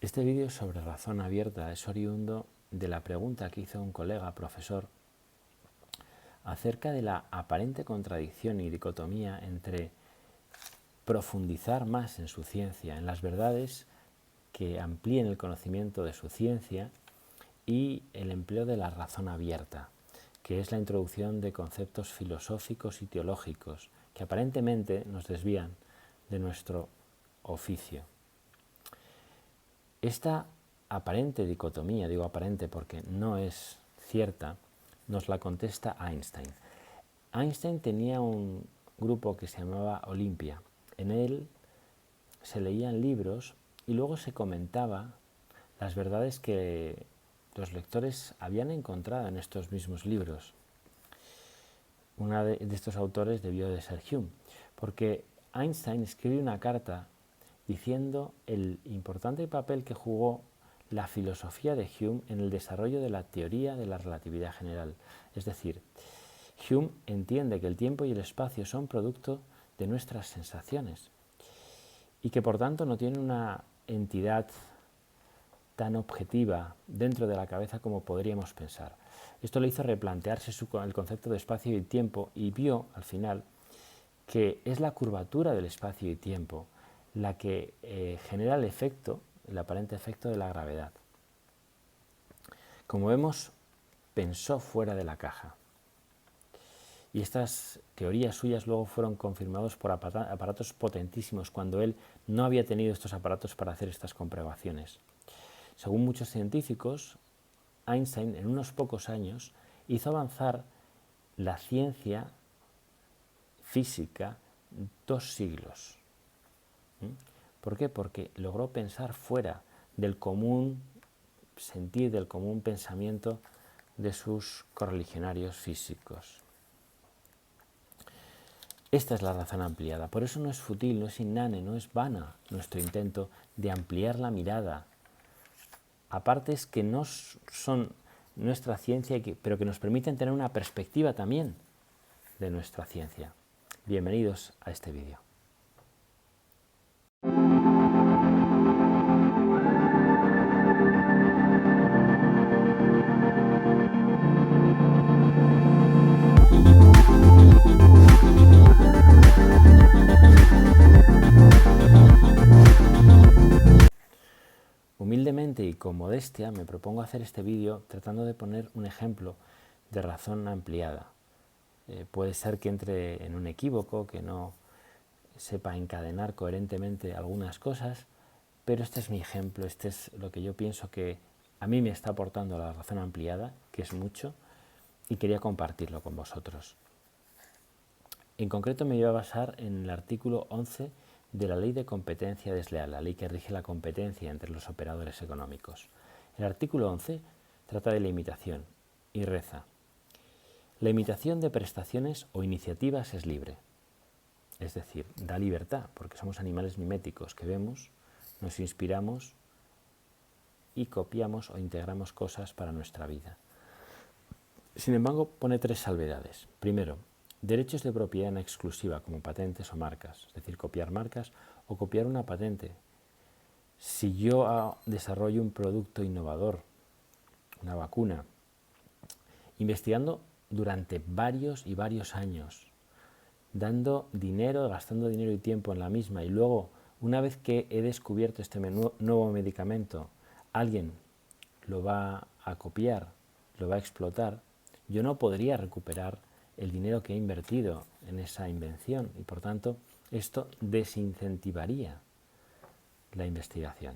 Este vídeo sobre razón abierta es oriundo de la pregunta que hizo un colega profesor acerca de la aparente contradicción y dicotomía entre profundizar más en su ciencia, en las verdades que amplíen el conocimiento de su ciencia, y el empleo de la razón abierta, que es la introducción de conceptos filosóficos y teológicos que aparentemente nos desvían de nuestro oficio. Esta aparente dicotomía, digo aparente porque no es cierta, nos la contesta Einstein. Einstein tenía un grupo que se llamaba Olimpia. En él se leían libros y luego se comentaba las verdades que los lectores habían encontrado en estos mismos libros. Uno de estos autores debió de ser Hume, porque Einstein escribió una carta diciendo el importante papel que jugó la filosofía de Hume en el desarrollo de la teoría de la relatividad general. Es decir, Hume entiende que el tiempo y el espacio son producto de nuestras sensaciones y que por tanto no tienen una entidad tan objetiva dentro de la cabeza como podríamos pensar. Esto le hizo replantearse el concepto de espacio y tiempo y vio al final que es la curvatura del espacio y tiempo la que genera el aparente efecto de la gravedad. Como vemos, pensó fuera de la caja. Y estas teorías suyas luego fueron confirmadas por aparatos potentísimos cuando él no había tenido estos aparatos para hacer estas comprobaciones. Según muchos científicos, Einstein en unos pocos años hizo avanzar la ciencia física 2 siglos. ¿Por qué? Porque logró pensar fuera del común sentir, del común pensamiento de sus correligionarios físicos. Esta es la razón ampliada. Por eso no es fútil, no es inane, no es vana nuestro intento de ampliar la mirada a partes que no son nuestra ciencia, pero que nos permiten tener una perspectiva también de nuestra ciencia. Bienvenidos a este vídeo. Humildemente y con modestia me propongo hacer este vídeo tratando de poner un ejemplo de razón ampliada. Puede ser que entre en un equívoco, que no sepa encadenar coherentemente algunas cosas, pero este es mi ejemplo, este es lo que yo pienso que a mí me está aportando la razón ampliada, que es mucho, y quería compartirlo con vosotros. En concreto me voy a basar en el artículo 11 de la Ley de Competencia Desleal, la ley que rige la competencia entre los operadores económicos. El artículo 11 trata de la imitación y reza: la imitación de prestaciones o iniciativas es libre. Es decir, da libertad, porque somos animales miméticos que vemos, nos inspiramos y copiamos o integramos cosas para nuestra vida. Sin embargo, pone 3 salvedades. Primero, derechos de propiedad en exclusiva, como patentes o marcas, es decir, copiar marcas o copiar una patente. Si yo desarrollo un producto innovador, una vacuna, investigando durante varios y varios años, dando dinero, gastando dinero y tiempo en la misma, y luego, una vez que he descubierto este nuevo medicamento, alguien lo va a copiar, lo va a explotar, yo no podría recuperar el dinero que he invertido en esa invención y por tanto esto desincentivaría la investigación.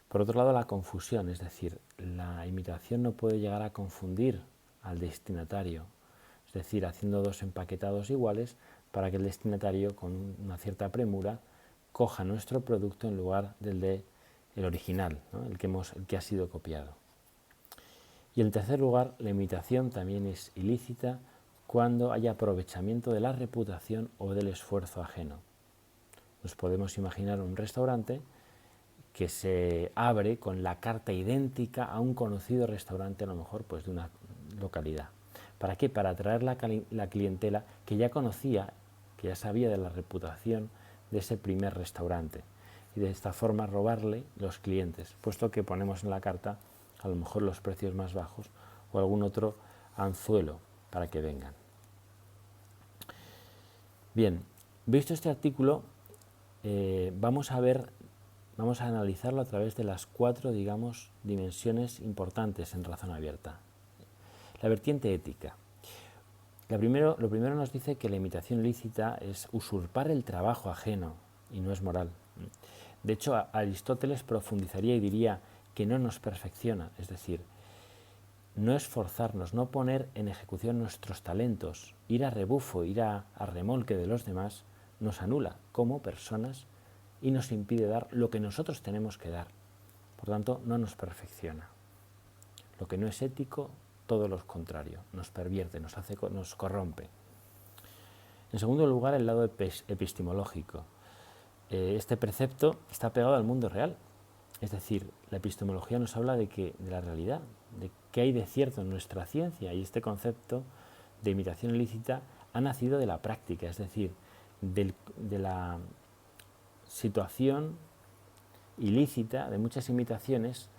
Por otro lado, la confusión, es decir, la imitación no puede llegar a confundir al destinatario, es decir, haciendo 2 empaquetados iguales para que el destinatario con una cierta premura coja nuestro producto en lugar del original, ¿no? el que ha sido copiado. Y en tercer lugar, la imitación también es ilícita cuando haya aprovechamiento de la reputación o del esfuerzo ajeno. Nos podemos imaginar un restaurante que se abre con la carta idéntica a un conocido restaurante, a lo mejor pues de una localidad. ¿Para qué? Para atraer la clientela que ya conocía, que ya sabía de la reputación de ese primer restaurante. y de esta forma robarle los clientes, puesto que ponemos en la carta a lo mejor los precios más bajos o algún otro anzuelo para que vengan. Bien, visto este artículo, vamos a analizarlo a través de las 4, digamos, dimensiones importantes en razón abierta. La vertiente ética. Lo primero nos dice que la imitación ilícita es usurpar el trabajo ajeno y no es moral. De hecho, Aristóteles profundizaría y diría que no nos perfecciona, es decir, no esforzarnos, no poner en ejecución nuestros talentos, ir a rebufo, ir a remolque de los demás, nos anula como personas y nos impide dar lo que nosotros tenemos que dar. Por tanto, no nos perfecciona. Lo que no es ético, todo lo contrario, nos pervierte, nos corrompe. En segundo lugar, el lado epistemológico. Este precepto está pegado al mundo real. Es decir, la epistemología nos habla de la realidad, de qué hay de cierto en nuestra ciencia, y este concepto de imitación ilícita ha nacido de la práctica, es decir, de la situación ilícita de muchas imitaciones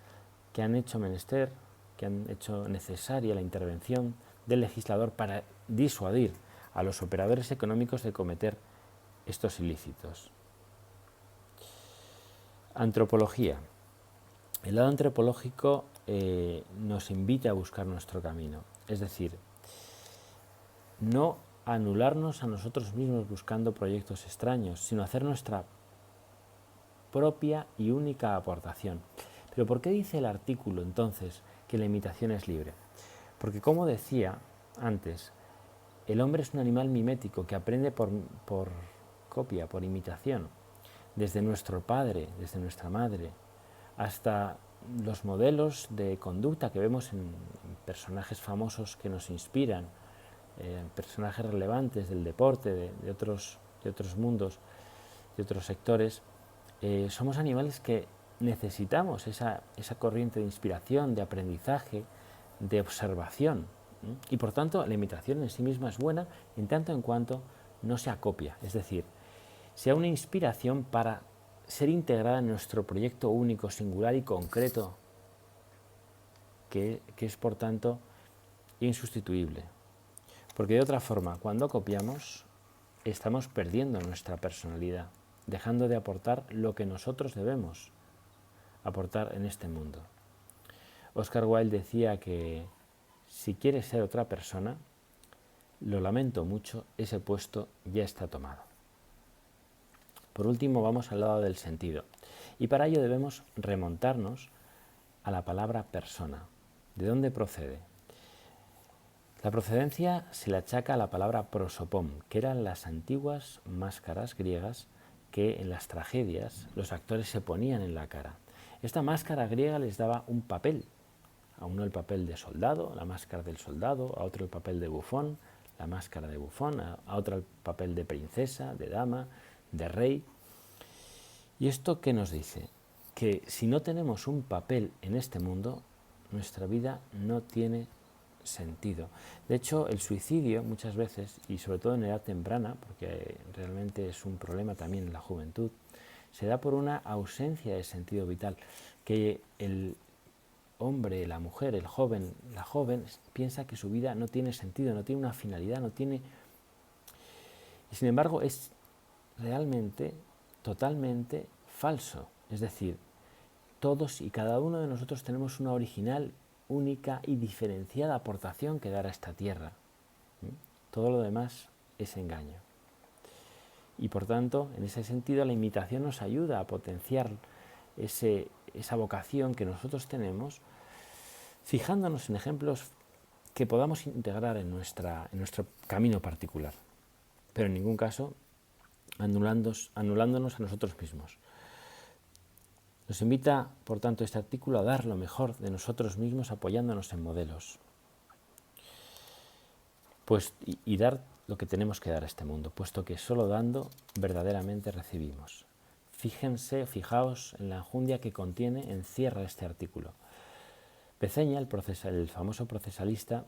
que han hecho menester, que han hecho necesaria la intervención del legislador para disuadir a los operadores económicos de cometer estos ilícitos. Antropología. El lado antropológico nos invita a buscar nuestro camino, es decir, no anularnos a nosotros mismos buscando proyectos extraños, sino hacer nuestra propia y única aportación. Pero ¿por qué dice el artículo entonces que la imitación es libre? Porque, como decía antes, el hombre es un animal mimético que aprende por copia, por imitación, desde nuestro padre, desde nuestra madre, hasta los modelos de conducta que vemos en personajes famosos que nos inspiran, personajes relevantes del deporte, de otros mundos, de otros sectores. Somos animales que necesitamos esa corriente de inspiración, de aprendizaje, de observación. Y por tanto la imitación en sí misma es buena en tanto en cuanto no se acopia, es decir, sea una inspiración para ser integrada en nuestro proyecto único, singular y concreto, que es por tanto insustituible. Porque de otra forma, cuando copiamos, estamos perdiendo nuestra personalidad, dejando de aportar lo que nosotros debemos aportar en este mundo. Oscar Wilde decía que si quieres ser otra persona, lo lamento mucho, ese puesto ya está tomado. Por último, vamos al lado del sentido. Y para ello debemos remontarnos a la palabra persona. ¿De dónde procede? La procedencia se le achaca a la palabra prosopón, que eran las antiguas máscaras griegas que en las tragedias los actores se ponían en la cara. Esta máscara griega les daba un papel, a uno el papel de soldado, la máscara del soldado, a otro el papel de bufón, la máscara de bufón, a otro el papel de princesa, de dama, de rey. ¿Y esto qué nos dice? Que si no tenemos un papel en este mundo, nuestra vida no tiene sentido. De hecho, el suicidio muchas veces, y sobre todo en edad temprana, porque realmente es un problema también en la juventud, se da por una ausencia de sentido vital, que el hombre, la mujer, el joven, la joven piensa que su vida no tiene sentido, no tiene una finalidad, no tiene... Y sin embargo es realmente totalmente falso. Es decir, todos y cada uno de nosotros tenemos una original, única y diferenciada aportación que dar a esta tierra. Todo lo demás es engaño. Y por tanto, en ese sentido, la imitación nos ayuda a potenciar esa vocación que nosotros tenemos, fijándonos en ejemplos que podamos integrar en nuestro camino particular, pero en ningún caso anulándonos a nosotros mismos. Nos invita, por tanto, este artículo a dar lo mejor de nosotros mismos apoyándonos en modelos, pues, y dar lo que tenemos que dar a este mundo, puesto que solo dando verdaderamente recibimos. Fijaos en la enjundia que encierra este artículo. Pezeña, el famoso procesalista,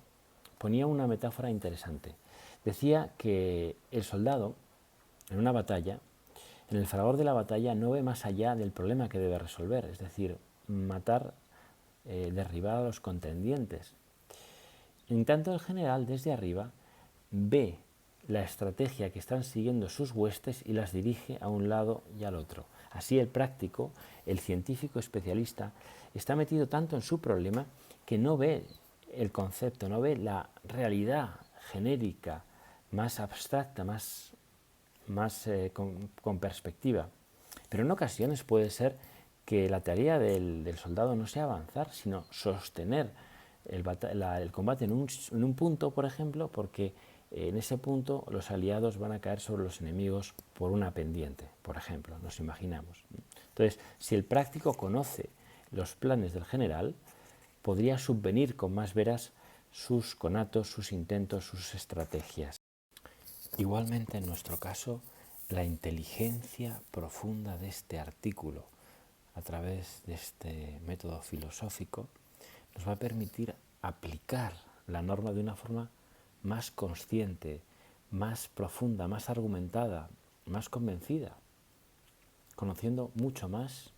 ponía una metáfora interesante. Decía que el soldado, en una batalla, En el fragor de la batalla no ve más allá del problema que debe resolver, es decir, matar, derribar a los contendientes. En tanto, el general, desde arriba, ve la estrategia que están siguiendo sus huestes y las dirige a un lado y al otro. Así, el práctico, el científico especialista, está metido tanto en su problema que no ve el concepto, no ve la realidad genérica, más abstracta, más con perspectiva. Pero en ocasiones puede ser que la tarea del soldado no sea avanzar, sino sostener el combate en un punto, por ejemplo, porque en ese punto los aliados van a caer sobre los enemigos por una pendiente, por ejemplo, nos imaginamos. Entonces, si el práctico conoce los planes del general, podría subvenir con más veras sus conatos, sus intentos, sus estrategias. Igualmente, en nuestro caso, la inteligencia profunda de este artículo, a través de este método filosófico, nos va a permitir aplicar la norma de una forma más consciente, más profunda, más argumentada, más convencida, conociendo mucho más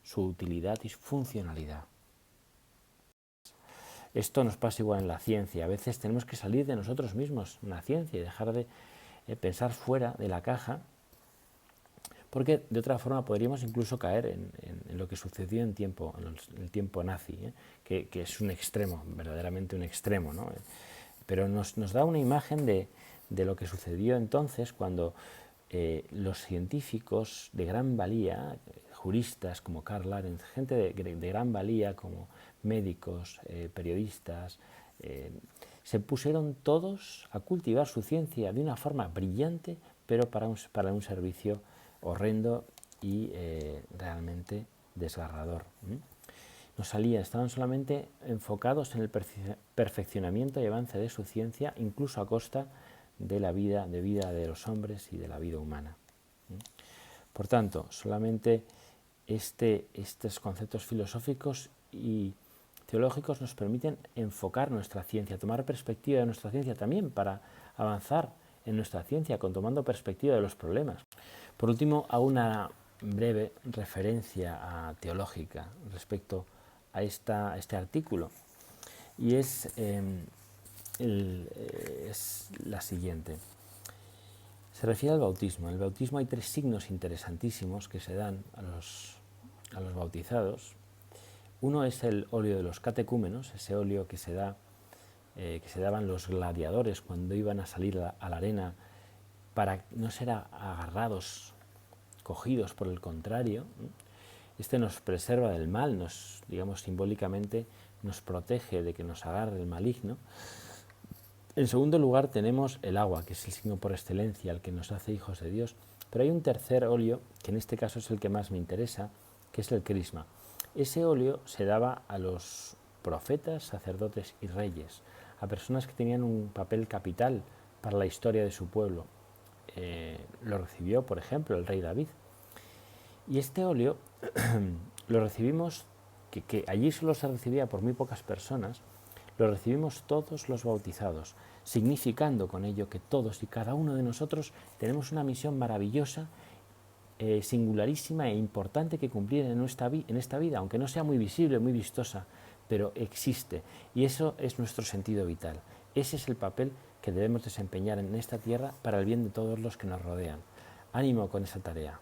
su utilidad y su funcionalidad. Esto nos pasa igual en la ciencia. A veces tenemos que salir de nosotros mismos en la ciencia y dejar de pensar fuera de la caja, porque de otra forma podríamos incluso caer en lo que sucedió en el tiempo nazi, que es un extremo, verdaderamente un extremo, ¿no? Pero nos da una imagen de lo que sucedió entonces cuando los científicos de gran valía, juristas como Karl Arens, gente de gran valía como médicos, periodistas, se pusieron todos a cultivar su ciencia de una forma brillante, pero para un servicio horrendo y realmente desgarrador. Estaban solamente enfocados en el perfeccionamiento y avance de su ciencia, incluso a costa de la vida de los hombres y de la vida humana. Por tanto, solamente estos conceptos filosóficos y teológicos nos permiten enfocar nuestra ciencia, tomar perspectiva de nuestra ciencia también para avanzar en nuestra ciencia, tomando perspectiva de los problemas. Por último, hago una breve referencia teológica respecto a este artículo, y es la siguiente. Se refiere al bautismo. En el bautismo hay 3 signos interesantísimos que se dan a los bautizados. Uno es el óleo de los catecúmenos, ese óleo que se daban los gladiadores cuando iban a salir a la arena para no ser agarrados, cogidos por el contrario. Este nos preserva del mal, digamos simbólicamente, nos protege de que nos agarre el maligno. En segundo lugar tenemos el agua, que es el signo por excelencia, el que nos hace hijos de Dios. Pero hay un tercer óleo, que en este caso es el que más me interesa, que es el crisma. Ese óleo se daba a los profetas, sacerdotes y reyes, a personas que tenían un papel capital para la historia de su pueblo. Lo recibió, por ejemplo, el rey David. Y este óleo lo recibimos, que allí solo se recibía por muy pocas personas, lo recibimos todos los bautizados, significando con ello que todos y cada uno de nosotros tenemos una misión maravillosa, singularísima e importante que cumplir en esta vida, aunque no sea muy visible, muy vistosa, pero existe. Y eso es nuestro sentido vital. Ese es el papel que debemos desempeñar en esta tierra para el bien de todos los que nos rodean. Ánimo con esa tarea.